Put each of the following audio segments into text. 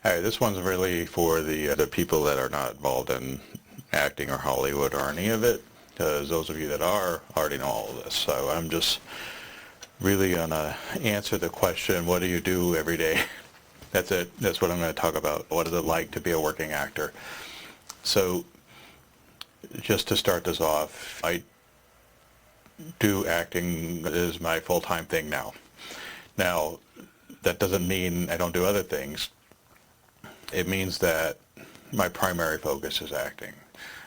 All right, this one's really for the people that are not involved in acting or Hollywood or any of it, because those of you that are already know all of this. So I'm just really going to answer the question, what do you do every day? That's it. That's what I'm going to talk about. What is it like to be a working actor? So just to start this off, I do acting is my full-time thing now. Now, that doesn't mean I don't do other things. It means that my primary focus is acting.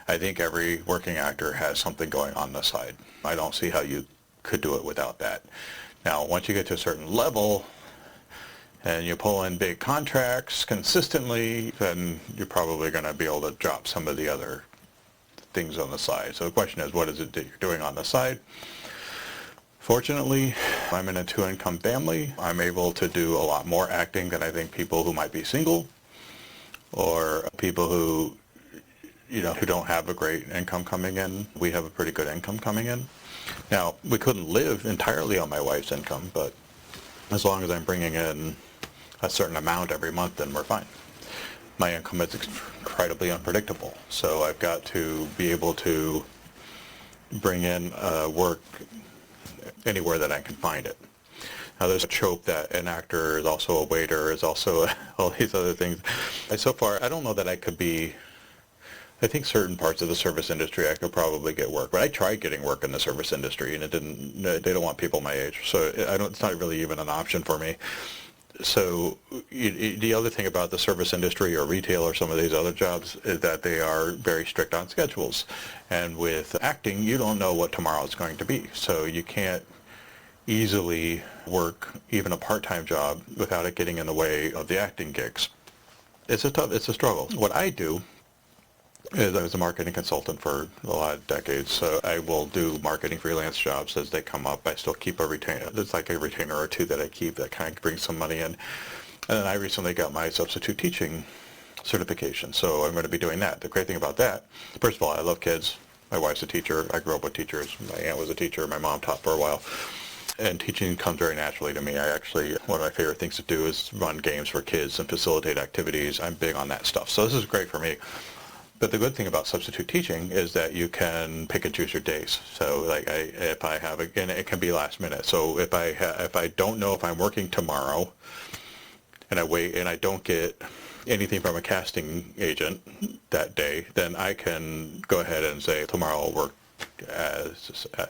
I think every working actor has something going on the side. I don't see how you could do it without that. Now, once you get to a certain level and you pull in big contracts consistently, then you're probably going to be able to drop some of the other things on the side. So the question is, what is it that you're doing on the side? Fortunately, I'm in a two-income family. I'm able to do a lot more acting than I think people who might be single or people who, who don't have a great income coming in. We have a pretty good income coming in. Now, we couldn't live entirely on my wife's income, but as long as I'm bringing in a certain amount every month, then we're fine. My income is incredibly unpredictable, so I've got to be able to bring in work anywhere that I can find it. Now, there's a trope that an actor is also a waiter, is also all these other things. So far, I don't know that I could be. I think certain parts of the service industry I could probably get work, but I tried getting work in the service industry, and it didn't. They don't want people my age, so it's not really even an option for me. So the other thing about the service industry or retail or some of these other jobs is that they are very strict on schedules. And with acting, you don't know what tomorrow is going to be. So you can't easily work even a part-time job without it getting in the way of the acting gigs. It's a struggle. What I do is I was a marketing consultant for a lot of decades, so I will do marketing freelance jobs as they come up. I still keep a retainer. There's like a retainer or two that I keep that kind of brings some money in. And then I recently got my substitute teaching certification, so I'm going to be doing that. The great thing about that, first of all, I love kids. My wife's a teacher. I grew up with teachers. My aunt was a teacher. My mom taught for a while. And teaching comes very naturally to me. One of my favorite things to do is run games for kids and facilitate activities. I'm big on that stuff. So this is great for me. But the good thing about substitute teaching is that you can pick and choose your days. So like if I have, again, it can be last minute. So if I don't know if I'm working tomorrow and I wait and I don't get anything from a casting agent that day, then I can go ahead and say tomorrow I'll work at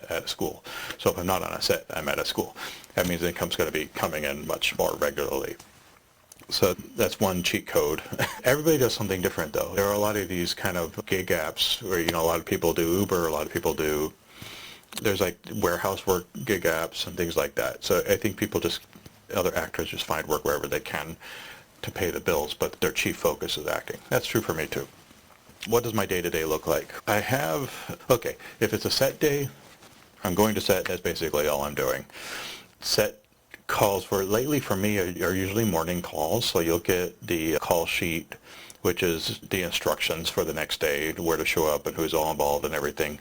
a school. So if I'm not on a set, I'm at a school. That means income's going to be coming in much more regularly. So that's one cheat code. Everybody does something different, though. There are a lot of these kind of gig apps where, a lot of people do Uber, a lot of people do, there's like warehouse work gig apps and things like that. So I think other actors just find work wherever they can to pay the bills, but their chief focus is acting. That's true for me, too. What does my day-to-day look like? If it's a set day, I'm going to set. That's basically all I'm doing. Set calls lately for me are usually morning calls, so you'll get the call sheet, which is the instructions for the next day, where to show up and who's all involved and everything.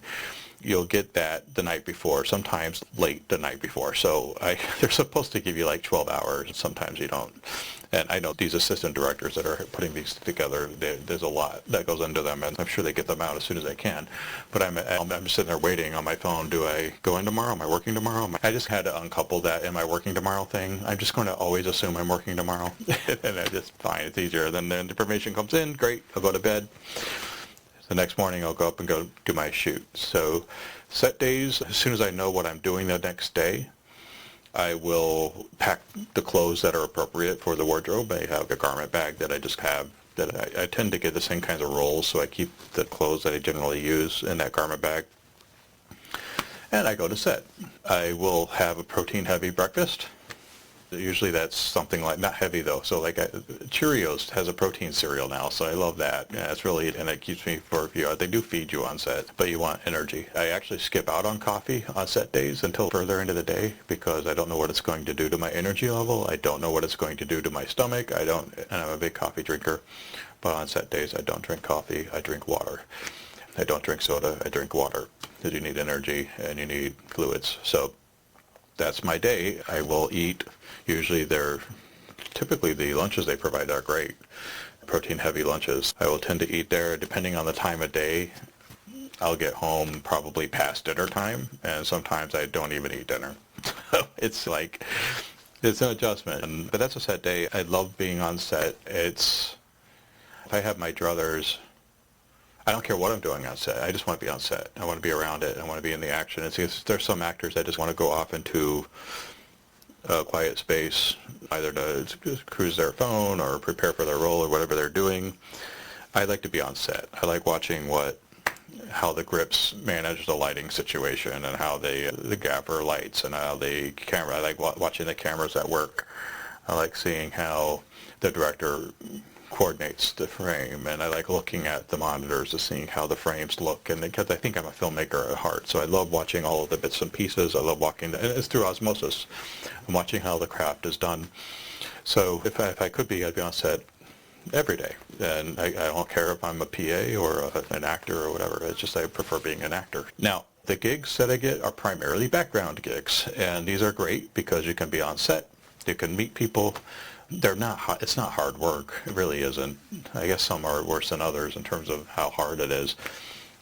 You'll get that the night before, sometimes late the night before. So they're supposed to give you like 12 hours, and sometimes you don't. And I know these assistant directors that are putting these together, there's a lot that goes into them, and I'm sure they get them out as soon as they can. But I'm sitting there waiting on my phone. Do I go in tomorrow? Am I working tomorrow? I just had to uncouple that "am I working tomorrow" thing. I'm just going to always assume I'm working tomorrow. And that's just fine. It's easier. Then the information comes in. Great. I'll go to bed. The next morning I'll go up and go do my shoot. So set days, as soon as I know what I'm doing the next day, I will pack the clothes that are appropriate for the wardrobe. I have a garment bag that I just have that I tend to get the same kinds of rolls, so I keep the clothes that I generally use in that garment bag. And I go to set. I will have a protein-heavy breakfast. Usually that's something like, not heavy though, so like Cheerios has a protein cereal now, so I love that. Yeah, it's really, and it keeps me for a few hours. They do feed you on set, but you want energy. I actually skip out on coffee on set days until further into the day because I don't know what it's going to do to my energy level. I don't know what it's going to do to my stomach. And I'm a big coffee drinker, but on set days I don't drink coffee, I drink water. I don't drink soda, I drink water because you need energy and you need fluids. So that's my day. I will eat. Usually they're typically the lunches they provide are great, protein-heavy lunches. I will tend to eat there. Depending on the time of day, I'll get home probably past dinner time, and sometimes I don't even eat dinner. It's like, it's an adjustment. But that's a set day. I love being on set. If I have my druthers, I don't care what I'm doing on set. I just want to be on set. I want to be around it. I want to be in the action. There's some actors that just want to go off into a quiet space, either to just cruise their phone or prepare for their role or whatever they're doing. I like to be on set. I like watching how the grips manage the lighting situation and how the gaffer lights and how the camera. I like watching the cameras at work. I like seeing how the director coordinates the frame, and I like looking at the monitors and seeing how the frames look, and because I think I'm a filmmaker at heart, so I love watching all of the bits and pieces. I love and it's through osmosis. I'm watching how the craft is done. So if I could be, I'd be on set every day, and I don't care if I'm a PA or an actor or whatever. It's just I prefer being an actor. Now, the gigs that I get are primarily background gigs, and these are great because you can be on set, you can meet people. It's not hard work. It really isn't. I guess some are worse than others in terms of how hard it is.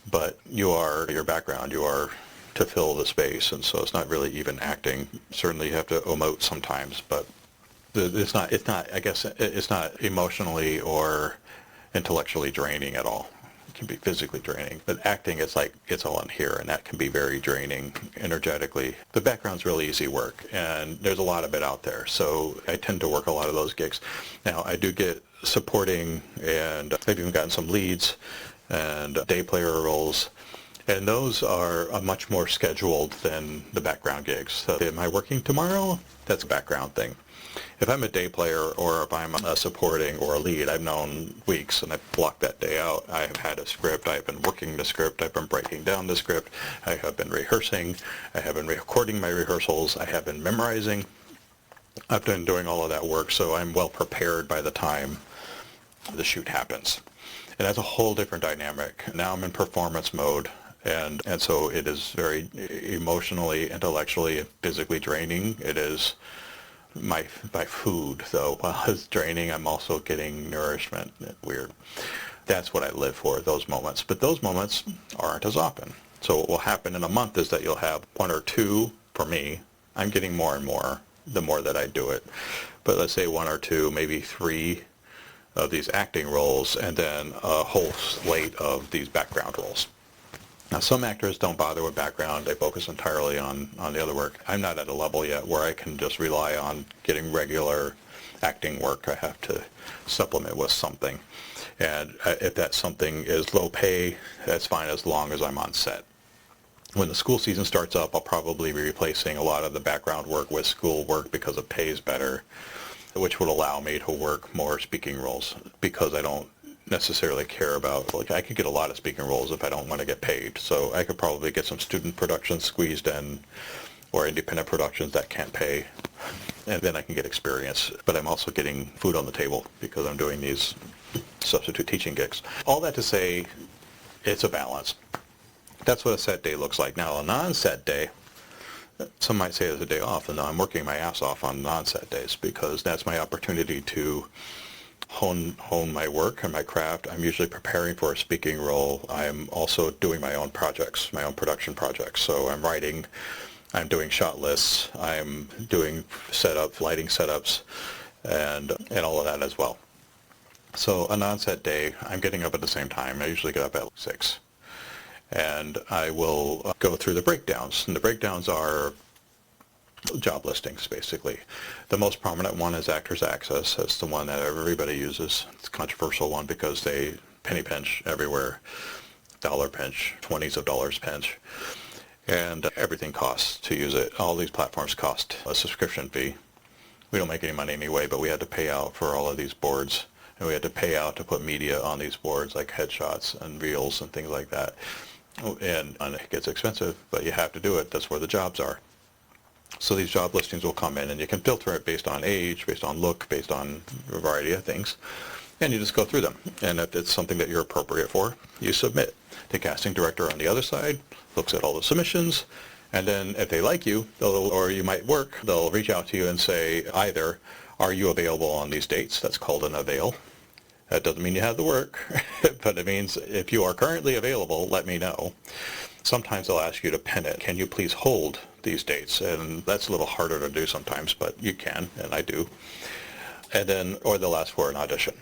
But your background, you are to fill the space, and so it's not really even acting. Certainly you have to emote sometimes, but it's not emotionally or intellectually draining at all. It can be physically draining, but acting, it's all in here, and that can be very draining energetically. The background's really easy work, and there's a lot of it out there, so I tend to work a lot of those gigs. Now, I do get supporting, and I've even gotten some leads and day player roles, and those are much more scheduled than the background gigs. So am I working tomorrow? That's a background thing. If I'm a day player or if I'm a supporting or a lead, I've known weeks, and I've blocked that day out. I have had a script. I've been working the script. I've been breaking down the script. I have been rehearsing. I have been recording my rehearsals. I have been memorizing. I've been doing all of that work, so I'm well prepared by the time the shoot happens. And that's a whole different dynamic. Now I'm in performance mode, and so it is very emotionally, intellectually, and physically draining. It is my food, though. While it's draining, I'm also getting nourishment. Weird. That's what I live for, those moments. But those moments aren't as often. So what will happen in a month is that you'll have one or two, for me. I'm getting more and more the more that I do it. But let's say one or two, maybe three of these acting roles, and then a whole slate of these background roles. Now, some actors don't bother with background. They focus entirely on the other work. I'm not at a level yet where I can just rely on getting regular acting work. I have to supplement with something. And if that something is low pay, that's fine as long as I'm on set. When the school season starts up, I'll probably be replacing a lot of the background work with school work because it pays better, which would allow me to work more speaking roles because I don't necessarily care about, I could get a lot of speaking roles if I don't want to get paid. So I could probably get some student productions squeezed in or independent productions that can't pay, and then I can get experience. But I'm also getting food on the table because I'm doing these substitute teaching gigs. All that to say, it's a balance. That's what a set day looks like. Now, a non-set day, some might say it's a day off, and I'm working my ass off on non-set days because that's my opportunity to hone my work and my craft. I'm usually preparing for a speaking role. I'm also doing my own projects, my own production projects. So I'm writing, I'm doing shot lists, I'm doing setup, lighting setups, and all of that as well. So a non-set day, I'm getting up at the same time. I usually get up at 6. And I will go through the breakdowns. And the breakdowns are job listings, basically. The most prominent one is Actors Access. That's the one that everybody uses. It's a controversial one because they penny pinch everywhere, dollar pinch, 20s of dollars pinch, and everything costs to use it. All these platforms cost a subscription fee. We don't make any money anyway, but we had to pay out for all of these boards, and we had to pay out to put media on these boards, like headshots and reels and things like that. And it gets expensive, but you have to do it. That's where the jobs are. So these job listings will come in, and you can filter it based on age, based on look, based on a variety of things, and you just go through them. And if it's something that you're appropriate for, you submit. The casting director on the other side looks at all the submissions, and then if they like you, or you might work, they'll reach out to you and say either, are you available on these dates? That's called an avail. That doesn't mean you have the work, but it means if you are currently available, let me know. Sometimes they'll ask you to pin it. Can you please hold these dates? And that's a little harder to do sometimes, but you can, and I do. And then, or they'll ask for an audition.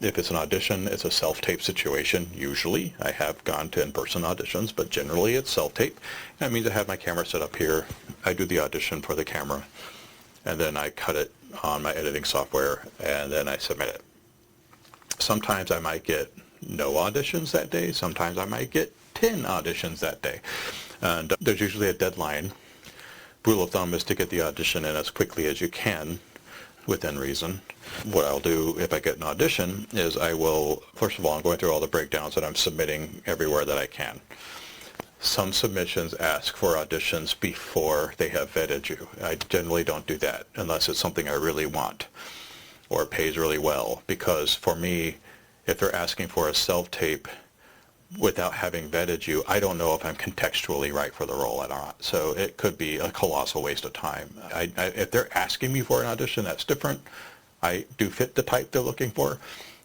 If it's an audition, it's a self-tape situation. Usually, I have gone to in-person auditions, but generally it's self-tape. That means I have my camera set up here. I do the audition for the camera, and then I cut it on my editing software, and then I submit it. Sometimes I might get no auditions that day. Sometimes I might get 10 auditions that day. And there's usually a deadline. Rule of thumb is to get the audition in as quickly as you can, within reason. What I'll do if I get an audition is I will, first of all, I'm going through all the breakdowns that I'm submitting everywhere that I can. Some submissions ask for auditions before they have vetted you. I generally don't do that unless it's something I really want or it pays really well, because for me, if they're asking for a self-tape without having vetted you, I don't know if I'm contextually right for the role or not. So it could be a colossal waste of time. If they're asking me for an audition, that's different. I do fit the type they're looking for,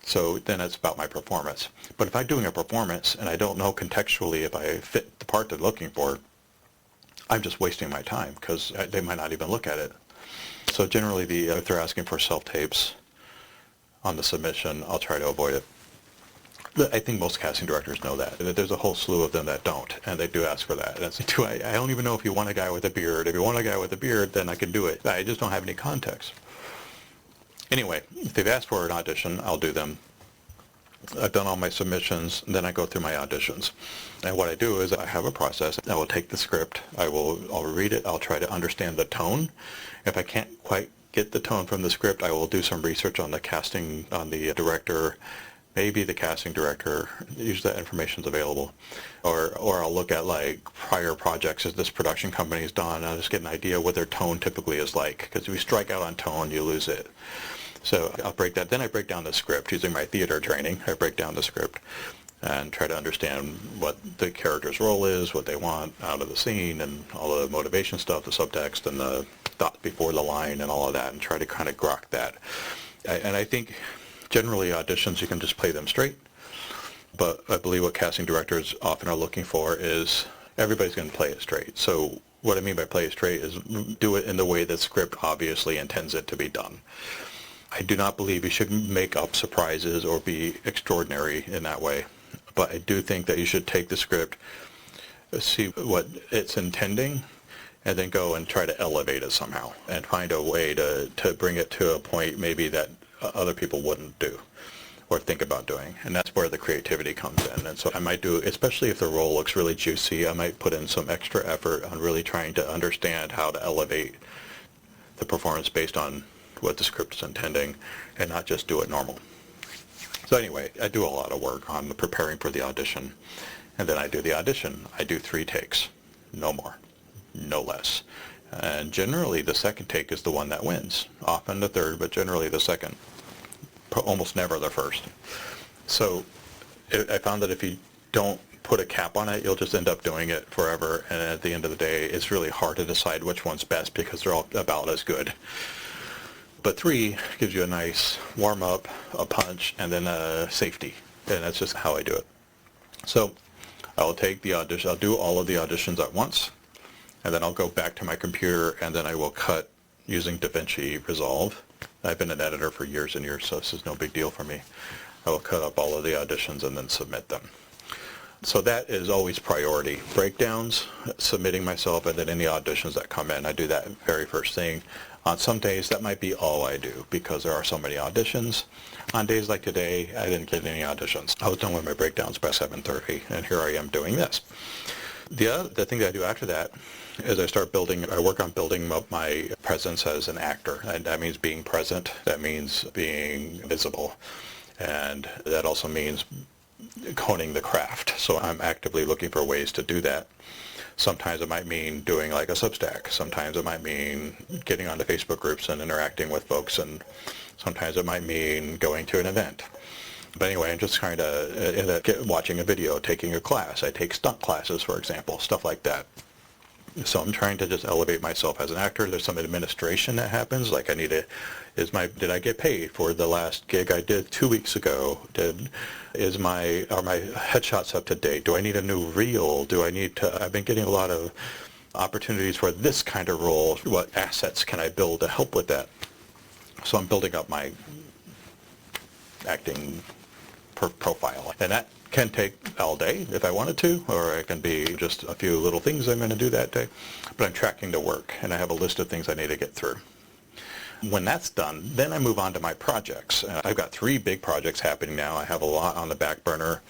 so then it's about my performance. But if I'm doing a performance and I don't know contextually if I fit the part they're looking for, I'm just wasting my time because they might not even look at it. So generally, if they're asking for self-tapes on the submission, I'll try to avoid it. I think most casting directors know that. There's a whole slew of them that don't, and they do ask for that. And I don't even know if you want a guy with a beard. If you want a guy with a beard, then I can do it. I just don't have any context. Anyway, if they've asked for an audition, I'll do them. I've done all my submissions, then I go through my auditions. And what I do is I have a process. I will take the script. I'll read it. I'll try to understand the tone. If I can't quite get the tone from the script, I will do some research on the casting, on the director, maybe the casting director. Usually that information's available. Or I'll look at like prior projects that this production company's done. I'll just get an idea what their tone typically is like. Because if you strike out on tone, you lose it. So I'll break that. Then I break down the script using my theater training. I break down the script and try to understand what the character's role is, what they want out of the scene, and all the motivation stuff, the subtext, and the thought before the line, and all of that, and try to kind of grok that. And I think generally auditions, you can just play them straight. But I believe what casting directors often are looking for is everybody's going to play it straight. So what I mean by play it straight is do it in the way the script obviously intends it to be done. I do not believe you should make up surprises or be extraordinary in that way. But I do think that you should take the script, see what it's intending, and then go and try to elevate it somehow and find a way to bring it to a point maybe that other people wouldn't do or think about doing. And that's where the creativity comes in. And so I might do, especially if the role looks really juicy, I might put in some extra effort on really trying to understand how to elevate the performance based on what the script is intending and not just do it normal. So anyway, I do a lot of work on preparing for the audition, and then I do the audition. I do 3 takes, no more, no less. And generally the second take is the one that wins. Often the third, but generally the second. Almost never the first. So I found that if you don't put a cap on it, you'll just end up doing it forever, and at the end of the day, it's really hard to decide which one's best because they're all about as good. But 3 gives you a nice warm-up, a punch, and then a safety. And that's just how I do it. So I'll take the audition. I'll do all of the auditions at once, and then I'll go back to my computer, and then I will cut using DaVinci Resolve. I've been an editor for years and years, so this is no big deal for me. I will cut up all of the auditions and then submit them. So that is always priority. Breakdowns, submitting myself, and then any auditions that come in, I do that very first thing. On some days, that might be all I do because there are so many auditions. On days like today, I didn't get any auditions. I was done with my breakdowns by 7:30, and here I am doing this. The thing that I do after that is I work on building up my presence as an actor. And that means being present. That means being visible. And that also means honing the craft. So I'm actively looking for ways to do that. Sometimes it might mean doing like a Substack. Sometimes it might mean getting onto Facebook groups and interacting with folks. And sometimes it might mean going to an event. But anyway, I'm just trying to watching a video, taking a class. I take stunt classes, for example, stuff like that. So I'm trying to just elevate myself as an actor. There's some administration that happens, like I need to, did I get paid for the last gig I did 2 weeks ago? Are my headshots up to date? Do I need a new reel? I've been getting a lot of opportunities for this kind of role. What assets can I build to help with that? So I'm building up my acting profile. And that can take all day if I wanted to, or it can be just a few little things I'm going to do that day. But I'm tracking the work, and I have a list of things I need to get through. When that's done, then I move on to my projects. I've got 3 big projects happening now. I have a lot on the back burner.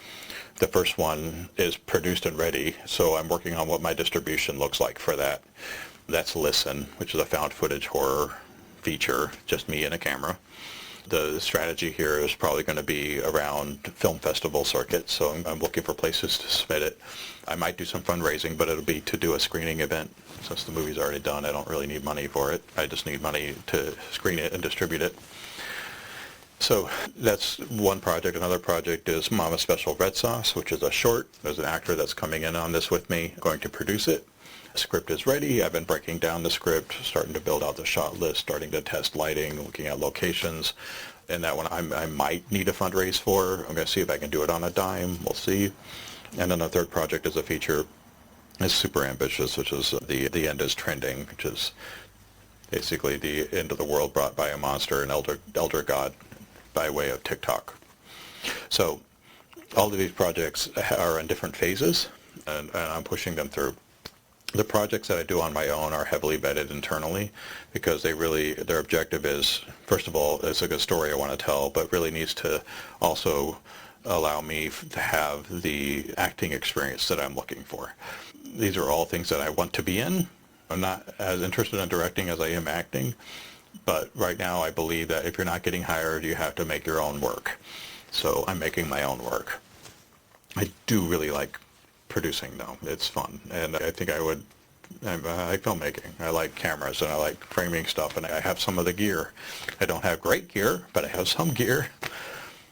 The first one is produced and ready, so I'm working on what my distribution looks like for that. That's Listen, which is a found footage horror feature, just me and a camera. The strategy here is probably going to be around film festival circuit, so I'm looking for places to submit it. I might do some fundraising, but it'll be to do a screening event. Since the movie's already done, I don't really need money for it. I just need money to screen it and distribute it. So that's one project. Another project is Mama Special Red Sauce, which is a short. There's an actor that's coming in on this with me, going to produce it. The script is ready. I've been breaking down the script, starting to build out the shot list, starting to test lighting, looking at locations. And that one I might need a fundraise for. I'm going to see if I can do it on a dime. We'll see. And then the third project is a feature. It's super ambitious, which is The End is Trending, which is basically the end of the world brought by a monster, an elder god, by way of TikTok. So all of these projects are in different phases, and I'm pushing them through. The projects that I do on my own are heavily vetted internally because their objective is, first of all, it's a good story I want to tell, but really needs to also allow me to have the acting experience that I'm looking for. These are all things that I want to be in. I'm not as interested in directing as I am acting, but right now I believe that if you're not getting hired, you have to make your own work. So I'm making my own work. I do really like producing though. It's fun, and I think I like filmmaking. I like cameras, and I like framing stuff, and I have some of the gear. I don't have great gear, but I have some gear.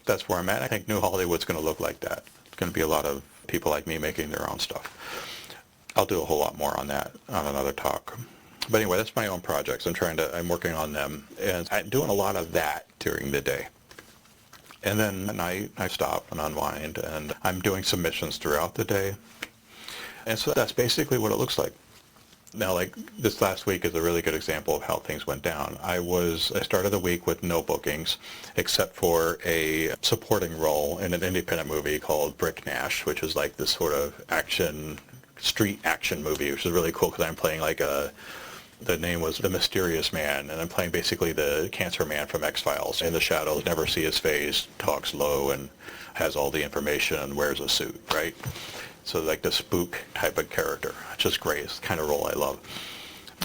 That's where I'm at. I think New Hollywood's going to look like that. It's going to be a lot of people like me making their own stuff. I'll do a whole lot more on that on another talk. But anyway, that's my own projects. I'm working on them, and I'm doing a lot of that during the day. And then at night, I stop and unwind, and I'm doing submissions throughout the day. And so that's basically what it looks like. Now, like this last week is a really good example of how things went down. I started the week with no bookings, except for a supporting role in an independent movie called Brick Nash, which is like this sort of street action movie, which is really cool because I'm playing the name was The Mysterious Man, and I'm playing basically the cancer man from X-Files. In the shadows, never see his face, talks low, and has all the information, and wears a suit, right? So like the spook type of character. It's just great. It's the kind of role I love.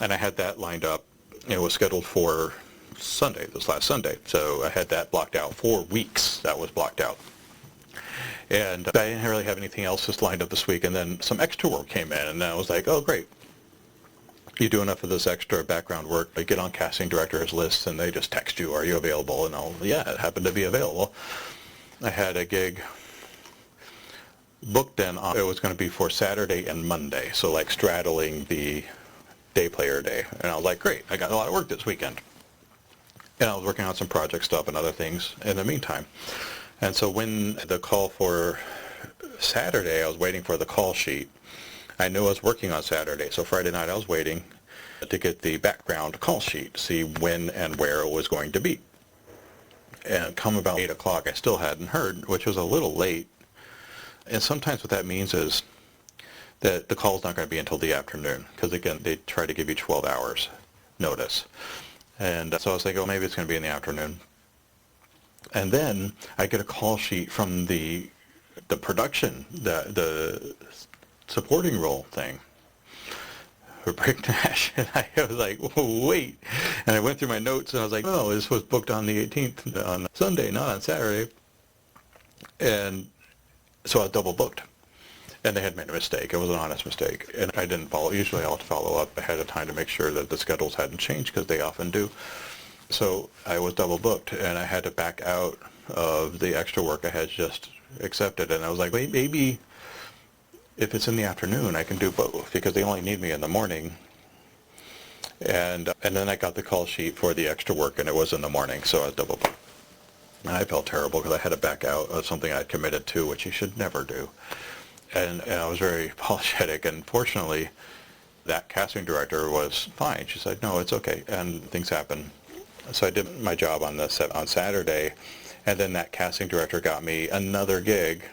And I had that lined up. It was scheduled for Sunday, this last Sunday. So I had that blocked out. 4 weeks that was blocked out. And I didn't really have anything else just lined up this week. And then some extra work came in, and then I was like, oh, great. You do enough of this extra background work, you get on casting directors lists, and they just text you, are you available? And yeah, it happened to be available. I had a gig booked in. It was going to be for Saturday and Monday, so like straddling the day player day. And I was like, great, I got a lot of work this weekend. And I was working on some project stuff and other things in the meantime. And so when the call for Saturday, I was waiting for the call sheet. I knew I was working on Saturday, so Friday night I was waiting to get the background call sheet, to see when and where it was going to be. And come about 8 o'clock, I still hadn't heard, which was a little late. And sometimes what that means is that the call's not going to be until the afternoon, because again, they try to give you 12 hours notice. And so I was like, oh, maybe it's going to be in the afternoon. And then I get a call sheet from the production, the supporting role thing for Brick Nash, and I was like, wait. And I went through my notes, and I was like, oh, this was booked on the 18th, on Sunday, not on Saturday. And so I was double booked. And they had made a mistake. It was an honest mistake. And I didn't follow. Usually I'll follow up ahead of time to make sure that the schedules hadn't changed, because they often do. So I was double booked, and I had to back out of the extra work I had just accepted. And I was like, wait, maybe if it's in the afternoon, I can do both because they only need me in the morning. And then I got the call sheet for the extra work, and it was in the morning, so I was double booked. And I felt terrible because I had to back out of something I'd committed to, which you should never do. And I was very apologetic, and fortunately, that casting director was fine. She said, no, it's okay, and things happen. So I did my job on the set on Saturday, and then that casting director got me another gig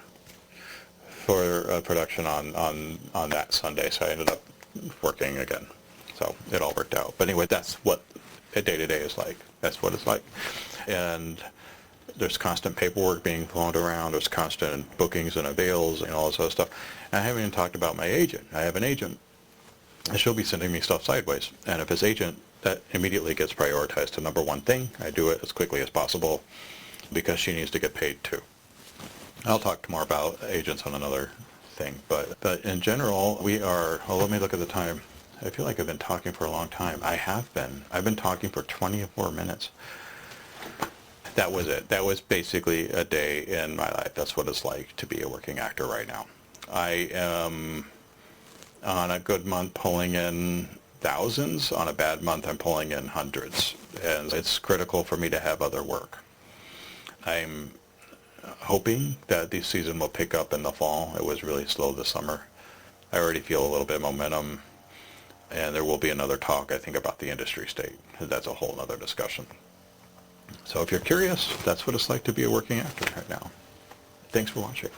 for a production on that Sunday, so I ended up working again. So it all worked out. But anyway, that's what a day-to-day is like. That's what it's like. And there's constant paperwork being flown around. There's constant bookings and avails and all this other stuff. And I haven't even talked about my agent. I have an agent, and she'll be sending me stuff sideways. And if it's agent, that immediately gets prioritized to number one thing. I do it as quickly as possible because she needs to get paid too. I'll talk more about agents on another thing. But in general, we are, well, let me look at the time. I feel like I've been talking for a long time. I have been. I've been talking for 24 minutes. That was it. That was basically a day in my life. That's what it's like to be a working actor right now. I am, on a good month, pulling in thousands. On a bad month, I'm pulling in hundreds. And it's critical for me to have other work. I'm hoping that the season will pick up in the fall. It was really slow this summer. I already feel a little bit of momentum. And there will be another talk, I think, about the industry state. That's a whole other discussion. So if you're curious, that's what it's like to be a working actor right now. Thanks for watching.